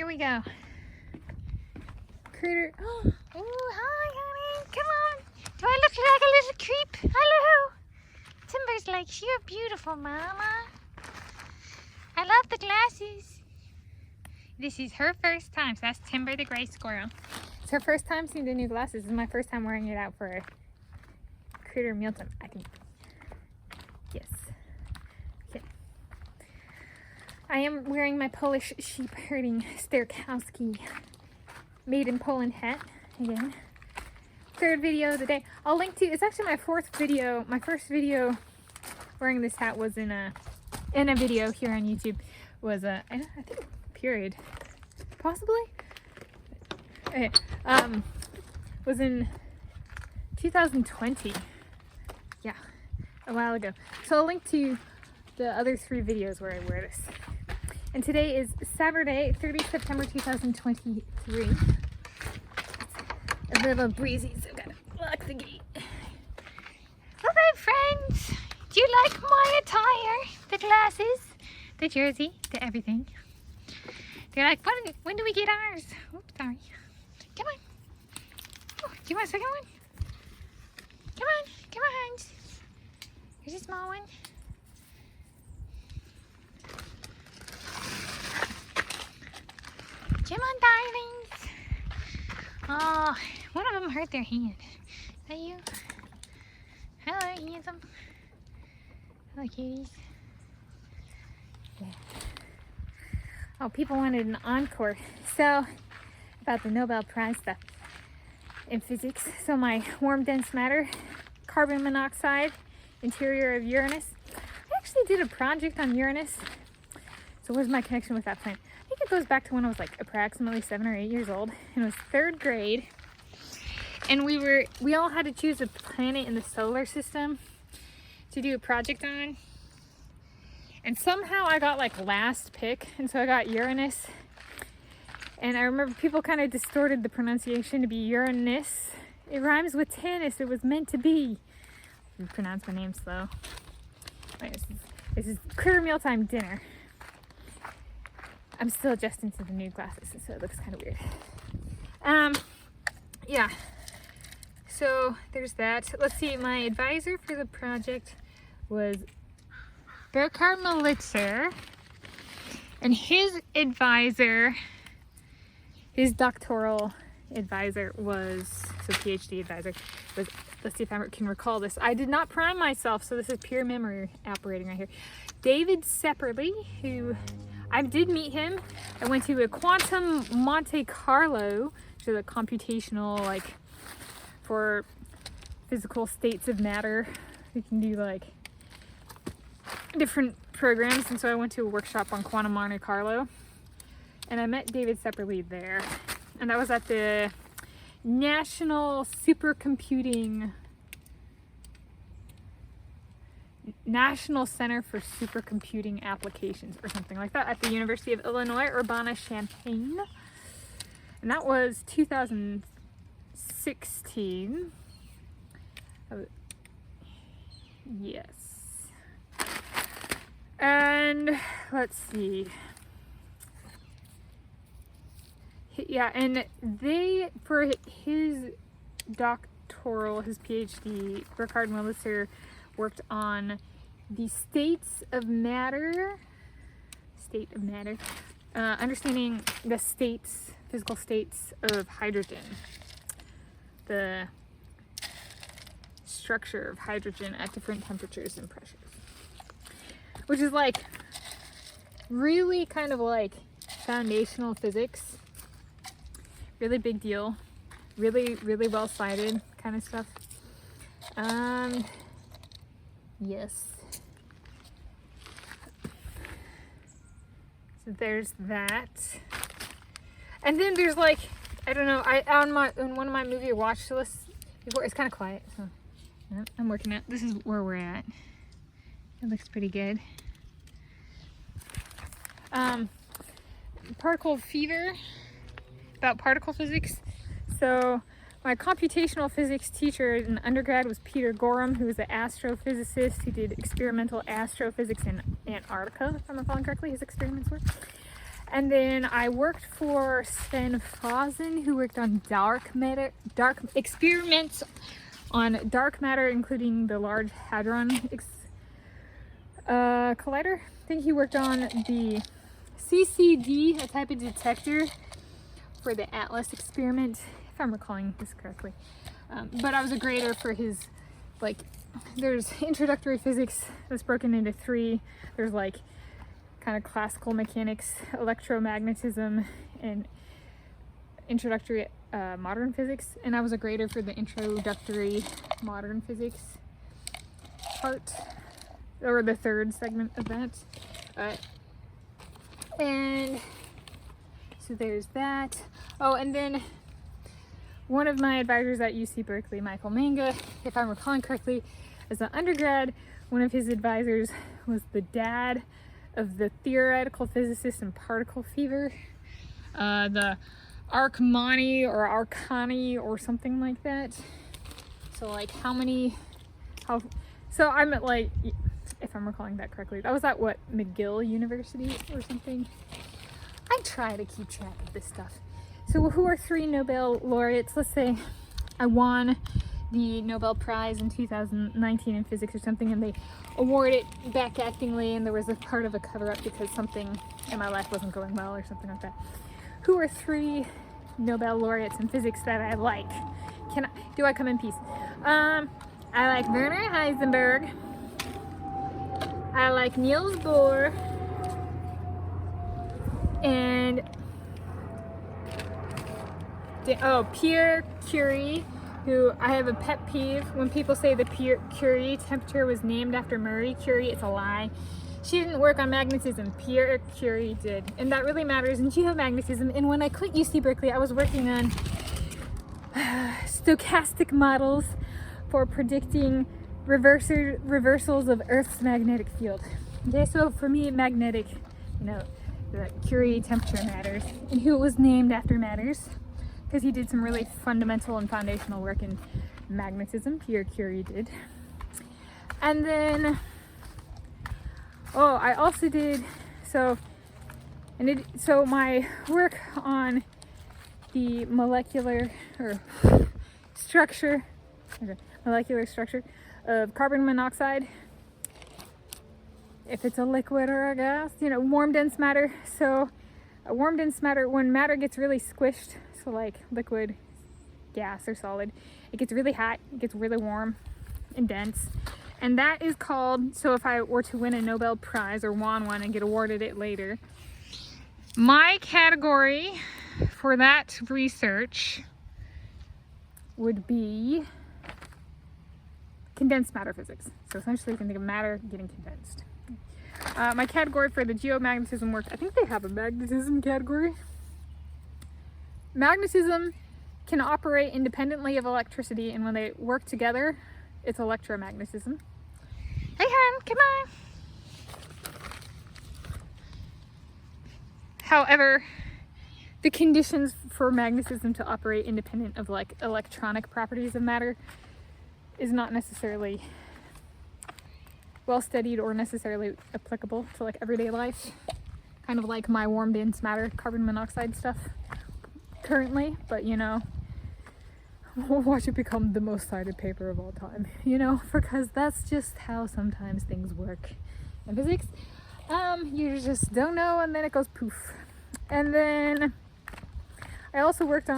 Here we go. Critter. Oh, hi, honey. Come on. Do I look like a little creep? Hello. Timber's like, you're beautiful, Mama. I love the glasses. This is her first time. So that's Timber the gray squirrel. It's her first time seeing the new glasses. This is my first time wearing it out for Critter mealtime, I think. Yes. Okay. I am wearing my Polish sheep herding Sterkowski made in Poland hat again. Third video of the day. I'll link to, it's actually my fourth video. My first video wearing this hat was in a video here on YouTube. Was I think period. Possibly? Okay. Was in 2020. Yeah, a while ago. So I'll link to the other 3 videos where I wear this. And today is Saturday, 30 September 2023. It's a little breezy, so I've got to lock the gate. Okay, friends. Do you like my attire? The glasses, the jersey, the everything. They're like, when do we get ours? Oops, sorry. Come on. Oh, do you want a second one? Come on, come on. Here's a small one. Come on, darlings. Oh, one of them hurt their hand. Is that you? Hello, handsome. Hello, cuties. Yeah. Oh, people wanted an encore. So, about the Nobel Prize stuff in physics. So my warm dense matter, carbon monoxide, interior of Uranus. I actually did a project on Uranus. So where's my connection with that planet? I think it goes back to when I was like approximately 7 or 8 years old. And it was 3rd grade. And we all had to choose a planet in the solar system to do a project on. And somehow I got like last pick. And so I got Uranus. And I remember people kind of distorted the pronunciation to be Uranus. It rhymes with Tanis. It was meant to be. I pronounce my name slow. Wait, this is Critter mealtime dinner. I'm still adjusting to the new glasses, so it looks kind of weird. Yeah. So there's that. Let's see. My advisor for the project was Burkhard Melitzer, and his advisor. His doctoral advisor was, so PhD advisor, was, let's see if I can recall this. I did not prime myself, so this is pure memory operating right here. David Sepperly, who, I did meet him. I went to a quantum Monte Carlo, which is a computational, like, for physical states of matter. We can do, like, different programs, and so I went to a workshop on quantum Monte Carlo. And I met David Sepperly there. And that was at the National Center for Supercomputing Applications or something like that at the University of Illinois, Urbana-Champaign. And that was 2016. Yes. And let's see. Yeah, and they, for his doctoral, his PhD, Burkhard Melitzer worked on the states of matter, understanding the states, physical states of hydrogen, the structure of hydrogen at different temperatures and pressures, which is like really kind of like foundational physics. Really big deal, really well cited kind of stuff. Yes. So there's that. And then there's like, I don't know, on one of my movie watch lists before, it's kind of quiet, so I'm working at, this is where we're at. It looks pretty good. Particle fever, about particle physics. So my computational physics teacher in undergrad was Peter Gorham, who was an astrophysicist. He did experimental astrophysics in Antarctica, if I'm recalling correctly, his experiments were. And then I worked for Sven Fazen, who worked on dark experiments on dark matter, including the Large Hadron Collider. I think he worked on the CCD, a type of detector for the Atlas experiment, if I'm recalling this correctly. But I was a grader for his, like, there's introductory physics that's broken into three. There's like kind of classical mechanics, electromagnetism, and introductory modern physics. And I was a grader for the introductory modern physics part, or the third segment of that. And so there's that. Oh, and then one of my advisors at UC Berkeley, Michael Manga, if I'm recalling correctly, as an undergrad, one of his advisors was the dad of the theoretical physicist in particle fever, the Arcmani or Arcani or something like that. So like so I'm at, like, if I'm recalling that correctly, that was at what, McGill University or something? I try to keep track of this stuff. So who are three Nobel laureates? Let's say I won the Nobel Prize in 2019 in physics or something, and they award it back-actingly, and there was a part of a cover-up because something in my life wasn't going well or something like that. Who are three Nobel laureates in physics that I like? Do I come in peace? I like Werner Heisenberg. I like Niels Bohr. And Pierre Curie, who I have a pet peeve when people say the Pierre Curie temperature was named after Marie Curie. It's a lie. She didn't work on magnetism. Pierre Curie did, and that really matters in geomagnetism. And when I quit UC Berkeley, I was working on stochastic models for predicting reversals of Earth's magnetic field. Okay, so for me, magnetic, the Curie temperature matters, and who it was named after matters, because he did some really fundamental and foundational work in magnetism. Pierre Curie did. And then, I also did, so my work on the molecular structure of carbon monoxide, if it's a liquid or a gas, warm dense matter. So warm dense matter, when matter gets really squished, so like liquid, gas, or solid, it gets really hot, it gets really warm and dense. And that is called, so if I were to win a Nobel Prize or won one and get awarded it later, my category for that research would be condensed matter physics. So essentially you can think of matter getting condensed. My category for the geomagnetism work, I think they have a magnetism category. Magnetism can operate independently of electricity, and when they work together, it's electromagnetism. Hey hon, come on. However, the conditions for magnetism to operate independent of like electronic properties of matter is not necessarily well studied or necessarily applicable to like everyday life. Kind of like my warm dense matter carbon monoxide stuff currently, but we'll watch it become the most cited paper of all time, because that's just how sometimes things work in physics. You just don't know, and then it goes poof. And then I also worked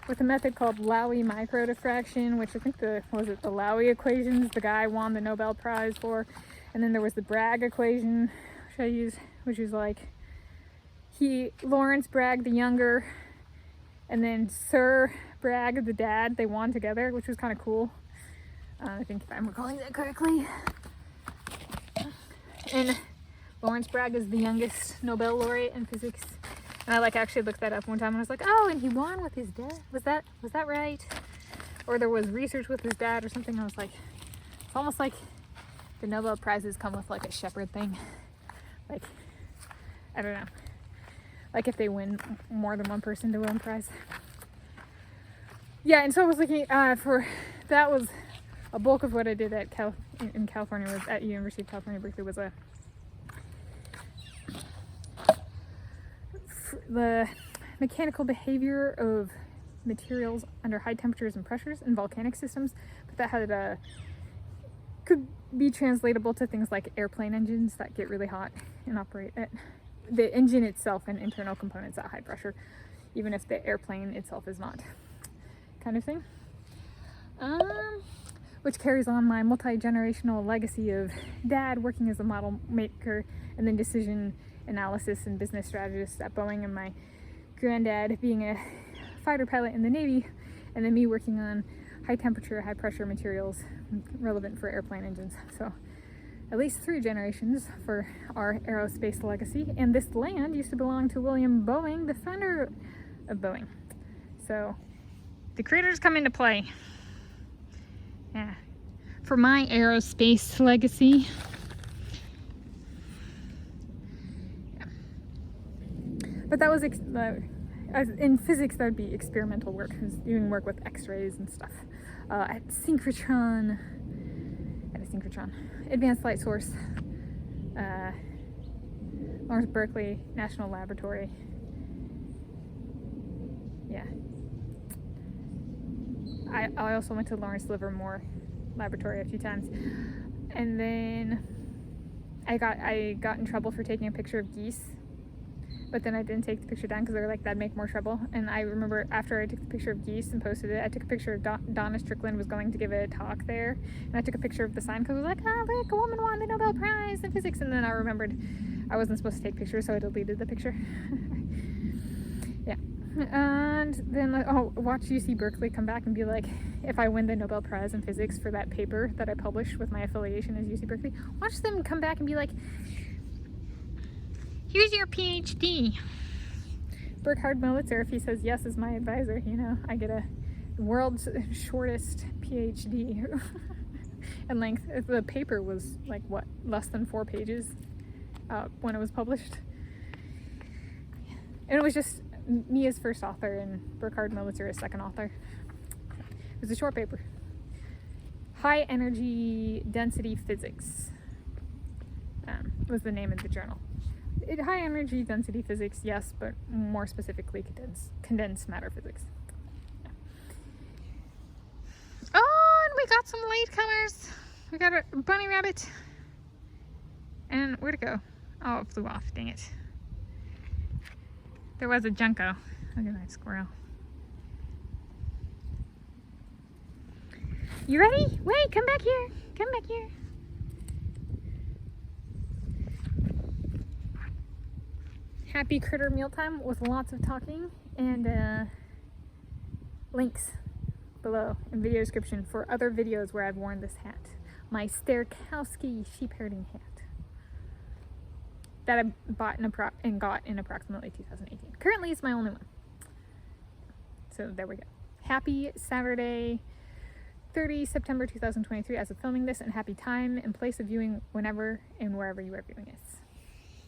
with a method called Laue microdiffraction, which I think the Laue equations the guy won the Nobel Prize for. And then there was the Bragg equation, which I used, which is like Lawrence Bragg the younger, and then Sir Bragg the dad, they won together, which was kind of cool. I think if I'm recalling that correctly. And Lawrence Bragg is the youngest Nobel laureate in physics. And I actually looked that up one time and I was like, oh, and he won with his dad. Was that right? Or there was research with his dad or something. I was like, it's almost like the Nobel Prizes come with like a shepherd thing. Like, I don't know. Like if they win more than one person to win a prize. Yeah, and so I was looking that was a bulk of what I did in California, was at University of California, Berkeley, was the mechanical behavior of materials under high temperatures and pressures in volcanic systems, but that had could be translatable to things like airplane engines that get really hot and operate at the engine itself and internal components at high pressure, even if the airplane itself is not, kind of thing. Which carries on my multi-generational legacy of dad working as a model maker and then decision analysis and business strategist at Boeing, and my granddad being a fighter pilot in the Navy, and then me working on high temperature, high pressure materials relevant for airplane engines. So at least 3 generations for our aerospace legacy. And this land used to belong to William Boeing, the founder of Boeing. So the critters come into play. Yeah, for my aerospace legacy. Yeah. But that was in physics, that would be experimental work. I was doing work with X-rays and stuff at synchrotron, Advanced Light Source, Lawrence Berkeley National Laboratory. Yeah. I also went to Lawrence Livermore Laboratory a few times, and then I got in trouble for taking a picture of geese, but then I didn't take the picture down because they were like, that'd make more trouble. And I remember after I took the picture of geese and posted it, I took a picture of Donna Strickland was going to give a talk there, and I took a picture of the sign because I was like, oh look, a woman won the Nobel Prize in physics. And then I remembered I wasn't supposed to take pictures, so I deleted the picture. Yeah. And then watch UC Berkeley come back and be like, if I win the Nobel Prize in physics for that paper that I published with my affiliation as UC Berkeley, watch them come back and be like, here's your PhD. Burkhard Molitzer, if he says yes as my advisor, you know, I get a world's shortest PhD in length. The paper was like, what, less than 4 pages when it was published. And it was just me as first author and Burkhard Molitzer as second author. It was a short paper. High Energy Density Physics was the name of the journal. High energy density physics, yes, but more specifically condensed matter physics. Yeah. Oh, and we got some latecomers. We got a bunny rabbit. And where'd it go? Oh, it flew off, dang it. There was a junco. Look at that squirrel. You ready? Wait, come back here. Come back here. Happy critter mealtime with lots of talking, and links below in video description for other videos where I've worn this hat. My Sterkowski sheep herding hat that I bought and got in approximately 2018. Currently it's my only one. So there we go. Happy Saturday, 30 September 2023 as of filming this, and happy time and place of viewing whenever and wherever you are viewing this.